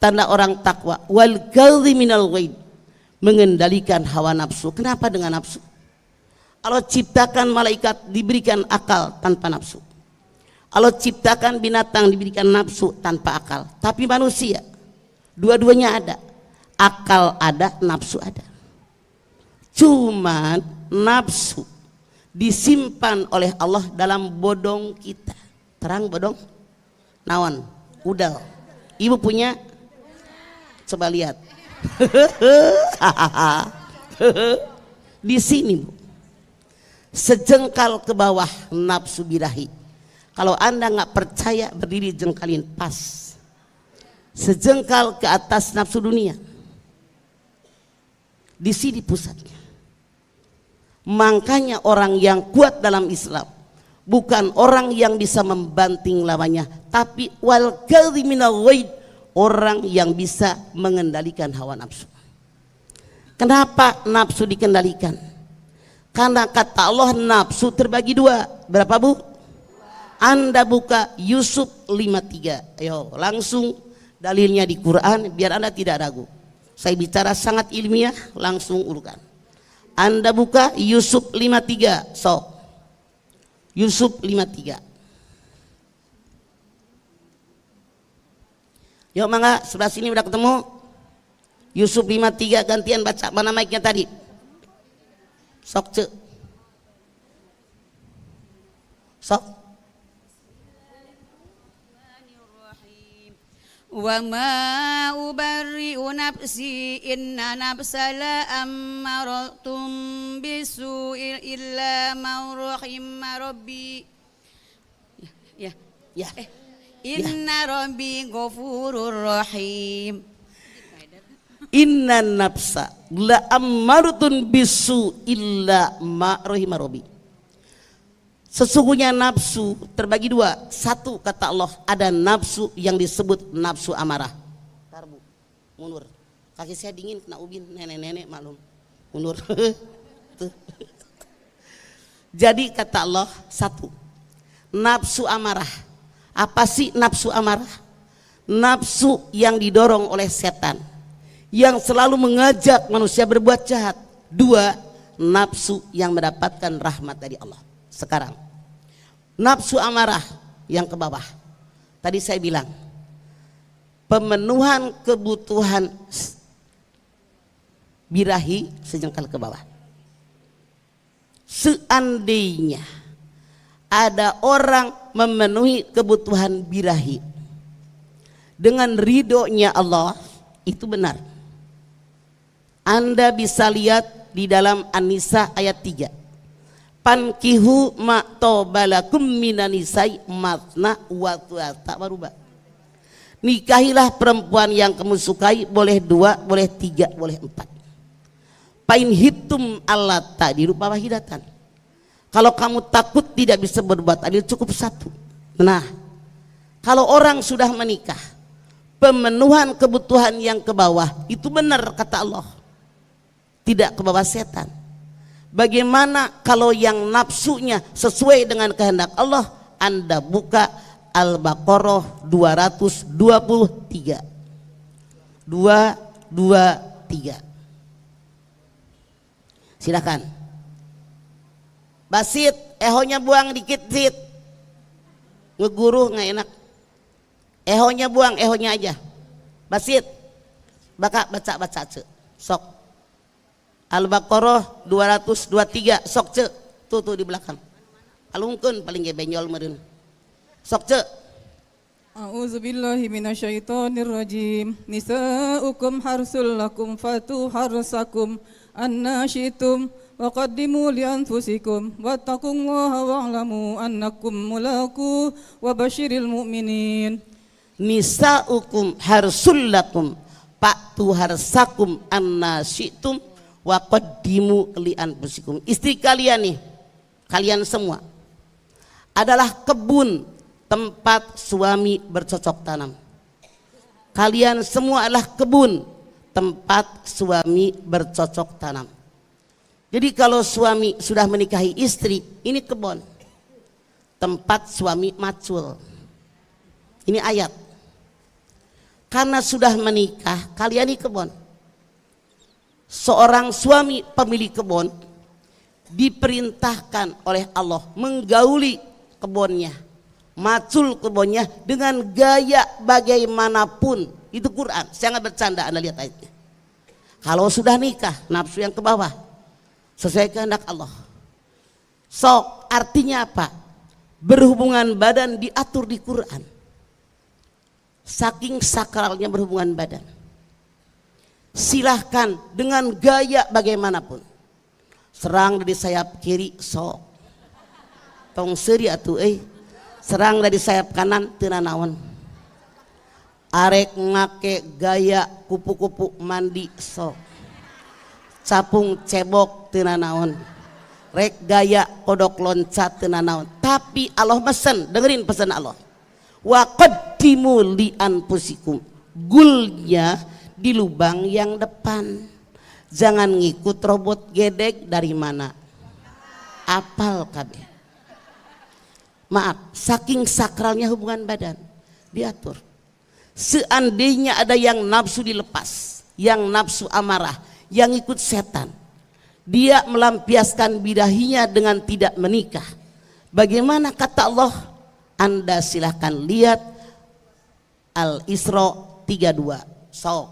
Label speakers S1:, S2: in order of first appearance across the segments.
S1: tanda orang takwa. Wal kadhiminal ghaid, mengendalikan hawa nafsu. Kenapa dengan nafsu? Allah ciptakan malaikat diberikan akal tanpa nafsu. Allah ciptakan binatang diberikan nafsu tanpa akal. Tapi manusia dua-duanya ada. Akal ada, nafsu ada. Cuman nafsu disimpan oleh Allah dalam bodong kita. Terang bodong? Naon? Udal. Ibu punya? Coba lihat. Di sini, Bu. Sejengkal ke bawah nafsu birahi. Kalau Anda nggak percaya, berdiri jengkalin pas. Sejengkal ke atas nafsu dunia. Di sini pusatnya. Makanya orang yang kuat dalam Islam bukan orang yang bisa membanting lawannya, tapi wal kadhiminal ghaid, orang yang bisa mengendalikan hawa nafsu. Kenapa nafsu dikendalikan? Karena kata Allah nafsu terbagi dua. Berapa, Bu? Anda buka Yusuf 53. Ayo langsung dalilnya di Quran biar Anda tidak ragu. Saya bicara sangat ilmiah, langsung urutkan. Anda buka Yusuf 53. So, Yusuf 53. Yuk mangga, sebelah sini udah ketemu. Yusuf 53, gantian baca. Mana mic-nya tadi? Sok ce. Sok.
S2: Wa ma ubarri'u nafsi inna nafsa la ammaratun bisu'il illa ma rahima rabbi. Ya. Inna rabbi ghafurur rahim.
S1: Inna nafsa la ammaratun bisu illa ma rahima rabbi. Sesungguhnya nafsu terbagi dua. Satu, kata Allah, ada nafsu yang disebut nafsu amarah. Tarbu, mundur. Kaki saya dingin kena ubin, nenek-nenek maklum. Mundur. Jadi kata Allah, satu, nafsu amarah. Apa sih nafsu amarah? Nafsu yang didorong oleh setan, yang selalu mengajak manusia berbuat jahat. Dua, nafsu yang mendapatkan rahmat dari Allah. Sekarang nafsu amarah yang ke bawah. Tadi saya bilang pemenuhan kebutuhan birahi sejengkal ke bawah. Seandainya ada orang memenuhi kebutuhan birahi dengan ridhonya Allah, itu benar. Anda bisa lihat di dalam An-Nisa ayat 3. Pankihu ma tobalakum minanisai matna wa thulatha wa ruba. Nikahilah perempuan yang kamu sukai, boleh 2, boleh 3, boleh 4. Pain hitum Allah tadi rupa wahidatan. Kalau kamu takut tidak bisa berbuat adil, cukup 1. Nah, kalau orang sudah menikah, pemenuhan kebutuhan yang ke bawah itu benar kata Allah, tidak ke bawah setan. Bagaimana kalau yang nafsunya sesuai dengan kehendak Allah? Anda buka Al-Baqarah 223. 223. Silakan. Basit, ehonya buang dikit sit. Ngeguru nggak enak. Ehonya buang, ehonya aja. Basit. Baca sok. Al-Baqarah 223 sok ce. Tuh di belakang. Alungkeun paling ge benjol meureun. Sok ce.
S3: A'udzubillahi minasyaitonir rajim. Nisa'ukum harsul lakum fatu harsakum anna syi'tum wa qaddimu li anfusikum wattaqullaha wa'lamu annakum mulaqu wa basyiril mu'minin.
S1: Nisa'ukum harsul lakum fatu harsakum anna syi'tum wa qaddimu li anfusikum. Istri kalian nih, kalian semua adalah kebun tempat suami bercocok tanam. Kalian semua adalah kebun tempat suami bercocok tanam. Jadi kalau suami sudah menikahi istri, ini kebun tempat suami macul. Ini ayat. karena sudah menikah kalian di kebun. Seorang suami pemilik kebun diperintahkan oleh Allah menggauli kebunnya, macul kebunnya dengan gaya bagaimanapun. Itu Quran, saya nggak bercanda, Anda lihat ayatnya. Kalau sudah nikah, nafsu yang ke bawah sesuai kehendak Allah. So, artinya apa? Berhubungan badan diatur di Quran. Saking sakralnya berhubungan badan. Silahkan dengan gaya bagaimanapun. Serang dari sayap kiri, sok. Tong seri atuh serang dari sayap kanan teu nanaon. Arek ngake gaya kupu-kupu mandi sok. Capung cebok teu nanaon. Rek gaya kodok loncat teu nanaon. Tapi Allah mesen, dengerin pesan Allah. Wa qaddimu li anfusikum. Gulnya di lubang yang depan. Jangan ngikut robot gedek dari mana? Apal kabeh. Maaf, saking sakralnya hubungan badan diatur. Seandainya ada yang nafsu dilepas, yang nafsu amarah, yang ikut setan, dia melampiaskan birahinya dengan tidak menikah. Bagaimana kata Allah? Anda silahkan lihat Al-Isra 32. So,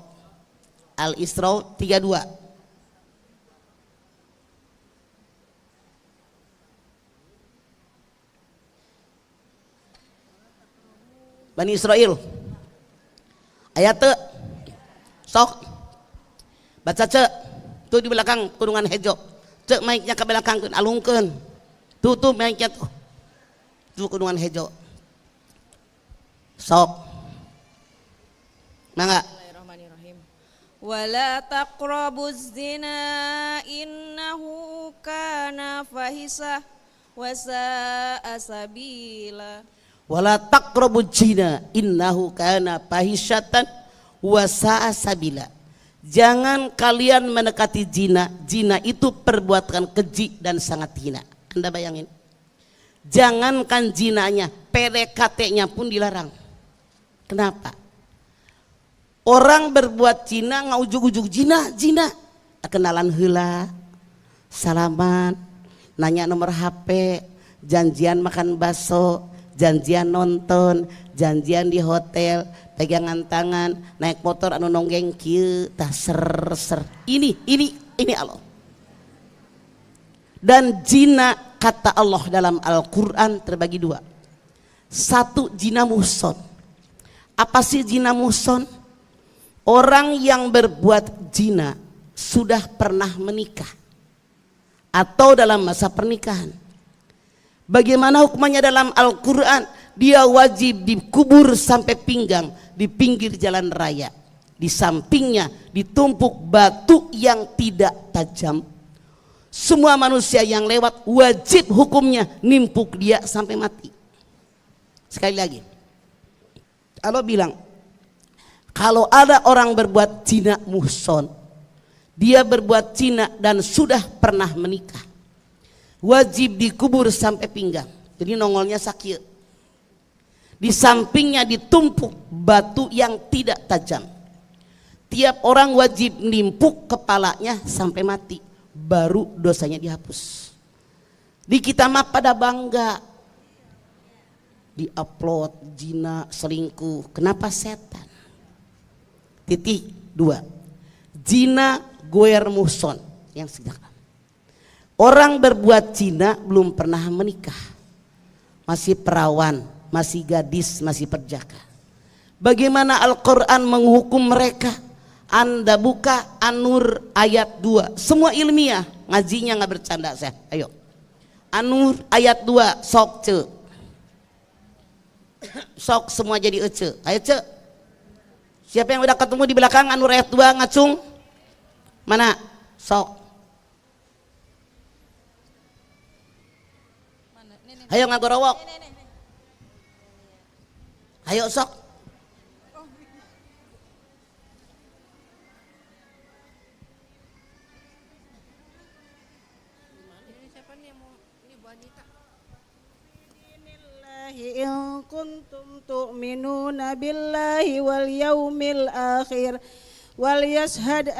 S1: Al-Isra 32. Bani Israel ayat te sok baca cek tuh di belakang kurungan hejo cek mic-nya ke belakang alungkeun tuh mic-nya tuh kurungan hejo sok mangga.
S2: Bismillahirrahmanirrahim. Wala taqrabuz zina innahu kana fahisah wa sa'a sabila.
S1: Wala taqrabuz zina innahu kana fahisyatan wa sa'a sabila. Jangan kalian mendekati zina. Zina itu perbuatan keji dan sangat hina. Anda bayangin. Jangankan zinanya, PDKT-nya pun dilarang. Kenapa? Orang berbuat zina ngaujuk-ujuk zina. Kenalan heula, salaman, nanya nomor HP, janjian makan bakso, janjian nonton, janjian di hotel, pegangan tangan, naik motor anu nonggeng kieu tah ser. Ini Allah. Dan zina kata Allah dalam Al-Qur'an terbagi dua. Satu zina muhson. Apa sih zina muhson? Orang yang berbuat zina sudah pernah menikah atau dalam masa pernikahan. Bagaimana hukumannya dalam Al-Quran? Dia wajib dikubur sampai pinggang di pinggir jalan raya. Di sampingnya ditumpuk batu yang tidak tajam. Semua manusia yang lewat wajib hukumnya nimpuk dia sampai mati. Sekali lagi, Allah bilang, kalau ada orang berbuat zina muhson, dia berbuat zina dan sudah pernah menikah, wajib dikubur sampai pinggang. Jadi nongolnya sakit. Di sampingnya ditumpuk batu yang tidak tajam. Tiap orang wajib nimpuk kepalanya sampai mati, baru dosanya dihapus. Di kita mah pada bangga di-upload zina, selingkuh. Kenapa? Setan. Titik 2. Zina goer muhson yang sejak. Orang berbuat zina belum pernah menikah, masih perawan, masih gadis, masih perjaka. Bagaimana Al-Quran menghukum mereka? Anda buka An-Nur ayat 2. Semua ilmiah, ngajinya nggak bercanda saya. Ayo, An-Nur ayat 2, sok ce, sok semua jadi ece. Ayo ce, siapa yang udah ketemu di belakang An-Nur ayat 2 ngacung? Mana? Sok. Ayo ngagorowok. Ayo sok.
S4: in kuntum tu'minuna billahi wal yaumil akhir wal yashhad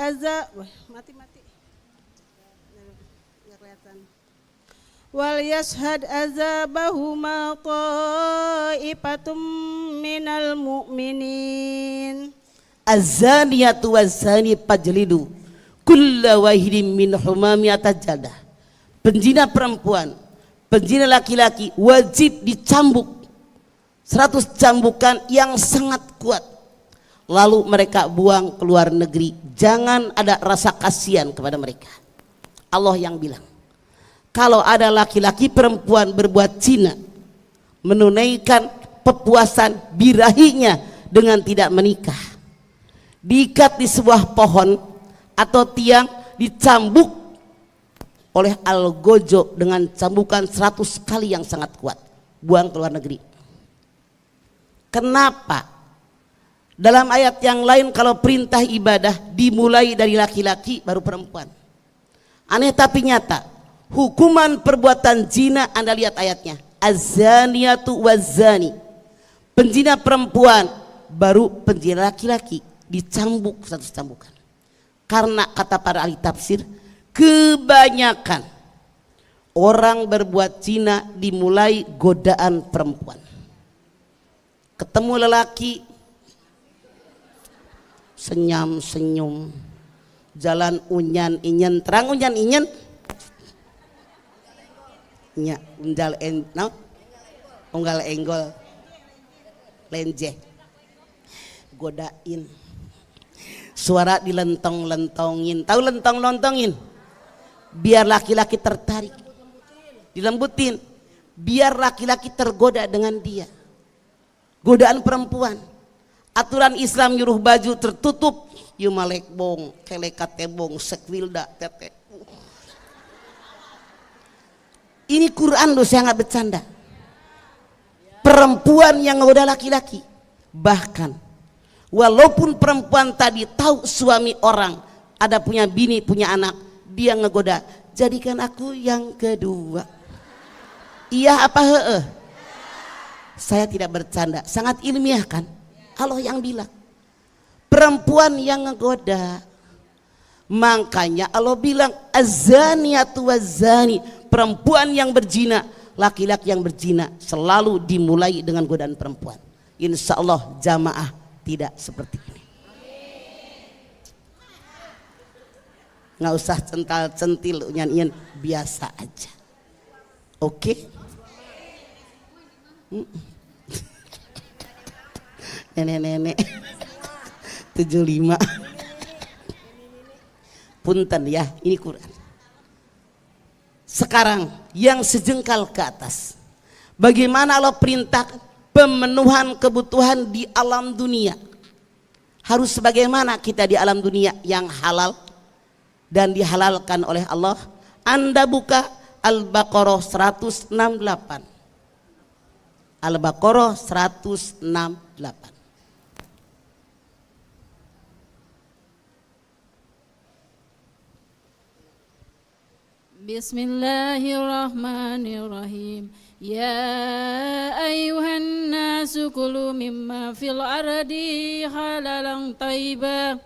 S4: azabahuma ta'ifatum minal mu'minin.
S1: Az-zaniyatu waz-zani fajlidu kulla wahidin minhuma mi'ata jaldah. Penzina perempuan, penzina laki-laki wajib dicambuk 100 cambukan yang sangat kuat. Lalu mereka buang ke luar negeri. Jangan ada rasa kasihan kepada mereka. Allah yang bilang, kalau ada laki-laki perempuan berbuat zina, menunaikan pepuasan birahinya dengan tidak menikah, diikat di sebuah pohon atau tiang, dicambuk oleh algojo dengan cambukan 100 kali yang sangat kuat, buang ke luar negeri. Kenapa? Dalam ayat yang lain kalau perintah ibadah dimulai dari laki-laki baru perempuan. Aneh tapi nyata, hukuman perbuatan zina, Anda lihat ayatnya, az-zaniyatu waz-zani, penzina perempuan baru penzina laki-laki dicambuk 100 cambukan. Karena kata para ahli tafsir, kebanyakan orang berbuat zina dimulai godaan perempuan. Ketemu lelaki, senyum-senyum, jalan unyan inyen, terang unyan inyen, nya unjal unggal enggol, lenje, godain, suara dilentong-lentongin, tahu lentong-lentongin, biar laki-laki tertarik, dilembutin, biar laki-laki tergoda dengan dia. Godaan perempuan, aturan Islam nyuruh baju tertutup, yumalek bong, kelekat tebong, sekwilda tete. Ini Quran loh, saya nggak bercanda. Perempuan yang ngegoda laki-laki, bahkan walaupun perempuan tadi tahu suami orang ada punya bini, punya anak, dia ngegoda, jadikan aku yang kedua. Iya apa heeh? Saya tidak bercanda, sangat ilmiah kan? Allah yang bilang perempuan yang ngegoda. Makanya Allah bilang az-zaniyatu waz-zani, perempuan yang berzina, laki-laki yang berzina selalu dimulai dengan godaan perempuan. Insya Allah jamaah tidak seperti ini. Nggak usah cental-centil, nyanyian biasa aja. Oke? Nenek-nenek 75. Punten ya, ini Quran. Sekarang yang sejengkal ke atas, bagaimana Allah perintah pemenuhan kebutuhan di alam dunia. Harus sebagaimana kita di alam dunia yang halal dan dihalalkan oleh Allah. Anda buka Al-Baqarah 168. Al-Baqarah 168.
S5: Bismillahirrahmanirrahim. Ya ayuhan nasu kulu mimma fil ardi halalan tayyiba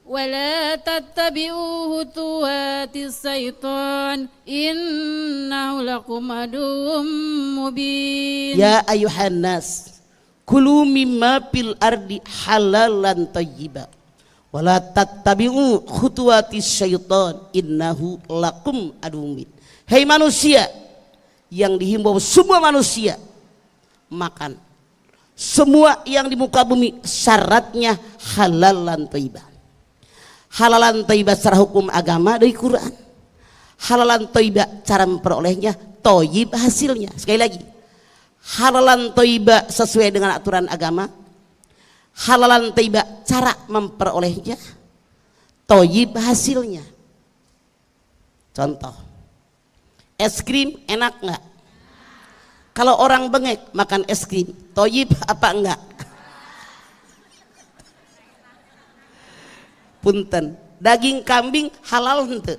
S5: wa la tattabi'u khutuwatis syaitan innahu lakum aduwwum mubin.
S1: Ya ayuhan nas kulu mimma fil ardi halalan tayyiba wa la tattabi'u khutuwatis syaitan innahu lakum aduwwum mubin. Hei manusia, yang dihimbau semua manusia makan semua yang di muka bumi, syaratnya halalan thayyibah. Halalan thayyibah secara hukum agama dari Quran. Halalan thayyibah cara memperolehnya, thayyib hasilnya. Sekali lagi, halalan thayyibah sesuai dengan aturan agama, halalan thayyibah cara memperolehnya, thayyib hasilnya. Contoh, es krim enak nggak? Kalau orang bengek makan es krim, thayyib apa enggak? Punten, daging kambing halal henteu.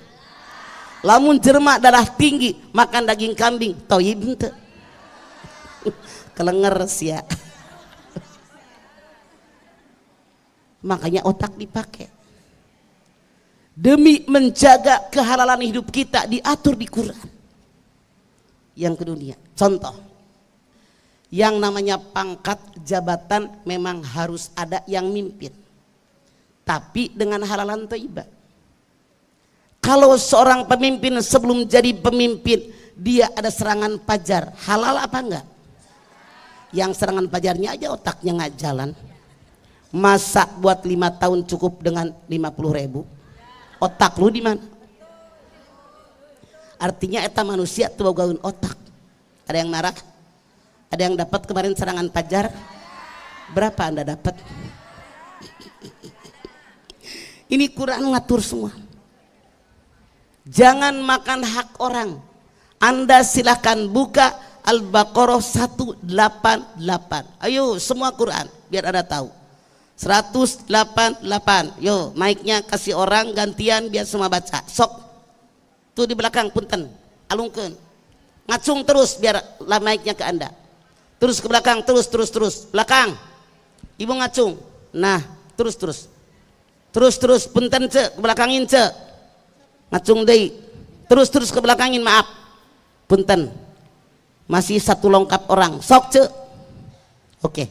S1: Lamun jelema darah tinggi makan daging kambing, thayyib henteu. Kelenger sia. Makanya otak dipakai demi menjaga kehalalan hidup kita, diatur di Quran. Yang kedua, contoh, yang namanya pangkat jabatan memang harus ada yang mimpin, tapi dengan halalan thayyibah. Kalau seorang pemimpin sebelum jadi pemimpin dia ada serangan pajar, halal apa enggak? Yang serangan pajarnya aja otaknya nggak jalan. Masa buat 5 tahun cukup dengan 50.000? Otak lu di mana? Artinya eta manusia tuh gaun otak. Ada yang marah? Ada yang dapat kemarin serangan pajar? Berapa Anda dapat? Ini Quran ngatur semua. Jangan makan hak orang. Anda silahkan buka Al-Baqarah 188. Ayo semua Quran biar Anda tahu. 188. Yo, mic-nya kasih orang gantian biar semua baca. Sok. Tuh di belakang punten. Alungkeun. Ngacung terus biar mic-nya ke Anda. Terus ke belakang, terus. Belakang. Ibu ngacung. Nah, terus. Terus punten ce, ke belakangin ce. Ngacung deui. Terus ke belakangin, maaf. Punten. Masih satu longkap orang. Sok ce. Oke.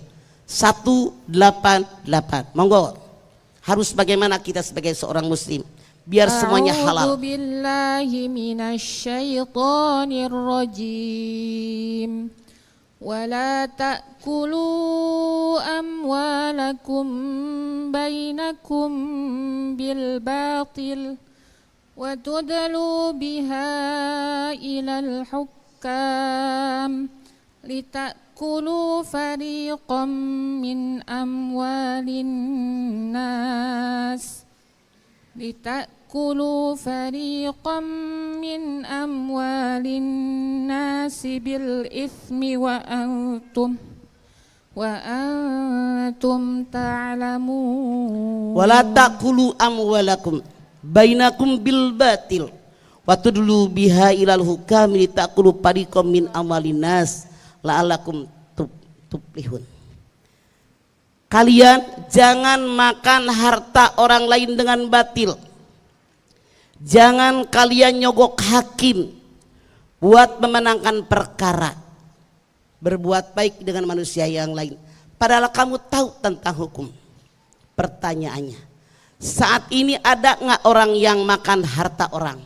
S1: 188. Monggo. Harus bagaimana kita sebagai seorang muslim biar semuanya halal.
S5: A'udzu billahi minasyaitonir rajim. ولا تأكلوا أموالكم بينكم بالباطل وتدلوا بها إلى الحكام لتأكلوا فريقا من أموال الناس لتأكلوا فريقا من أموال الناس بالإثم وأنتم تعلمون
S1: ولا تأكلوا أموالكم بينكم بالباطل وتدلوا بها إلى الحكام لتأكلوا فريقا من أموال الناس لعلكم tuflihun. Kalian jangan makan harta orang lain dengan batil. Jangan kalian nyogok hakim buat memenangkan perkara, berbuat baik dengan manusia yang lain padahal kamu tahu tentang hukum. Pertanyaannya, saat ini ada nggak orang yang makan harta orang?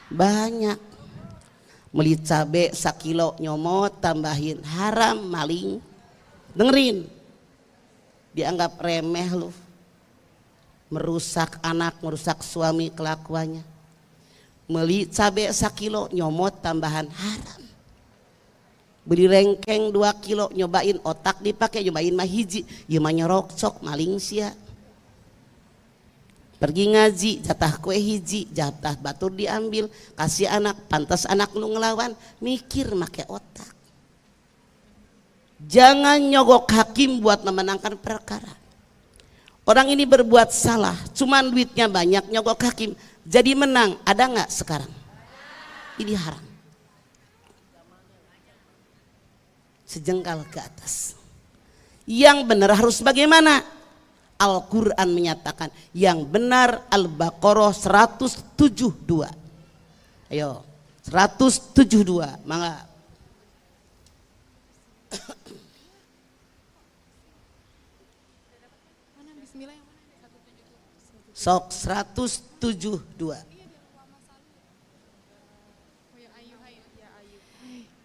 S1: Banyak. Beli cabe 1 kilo nyomot tambahin, haram, maling. Dengerin, dianggap remeh lu, merusak anak, merusak suami kelakuannya. Beli cabe 1 kilo nyomot tambahan, haram. Beli rengkeng 2 kilo nyobain, otak dipakai, nyobain mah hiji, ieu mah nyorok sok maling sia. Pergi ngaji, jatah kue hiji, jatah batur diambil, kasih anak, pantas anak lu ngelawan, mikir make otak. Jangan nyogok hakim buat memenangkan perkara. Orang ini berbuat salah, cuman duitnya banyak, nyogok hakim jadi menang. Ada nggak sekarang? Ini haram. Sejengkal ke atas. Yang benar harus bagaimana? Al-Quran menyatakan yang benar. Al-Baqarah 172. Ayo 172. Mangga. Sok 172.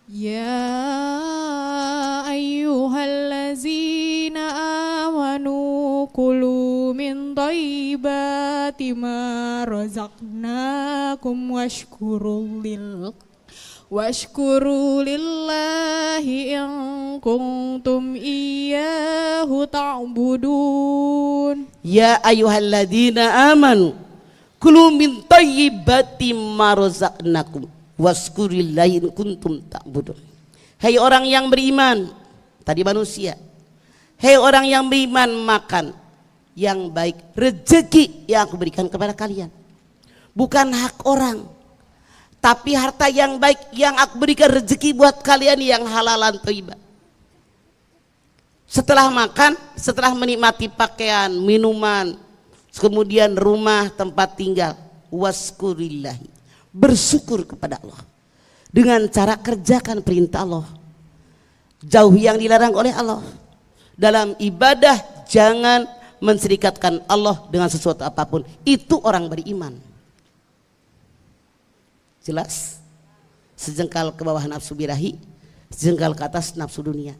S6: Ya ayyuhallazina amanu kulu min thayyibati ma razaqnakum washkuru lillahi in kuntum iyyahu ta'budun.
S1: Ya ayyuhalladzina amanu kulu min thayyibati ma razaqnakum waskurillahi in kuntum ta'budun. Hei orang yang beriman, tadi manusia. Hei orang yang beriman, makan yang baik, rezeki yang aku berikan kepada kalian. Bukan hak orang, Tapi harta yang baik yang aku berikan rezeki buat kalian yang halalan thayyibah. Setelah makan, setelah menikmati pakaian, minuman, kemudian rumah, tempat tinggal, waskurillahi, bersyukur kepada Allah dengan cara kerjakan perintah Allah, jauhi yang dilarang oleh Allah. Dalam ibadah jangan menserikatkan Allah dengan sesuatu apapun. Itu orang beriman. Jelas? Sejengkal ke bawah nafsu birahi, sejengkal ke atas nafsu dunia.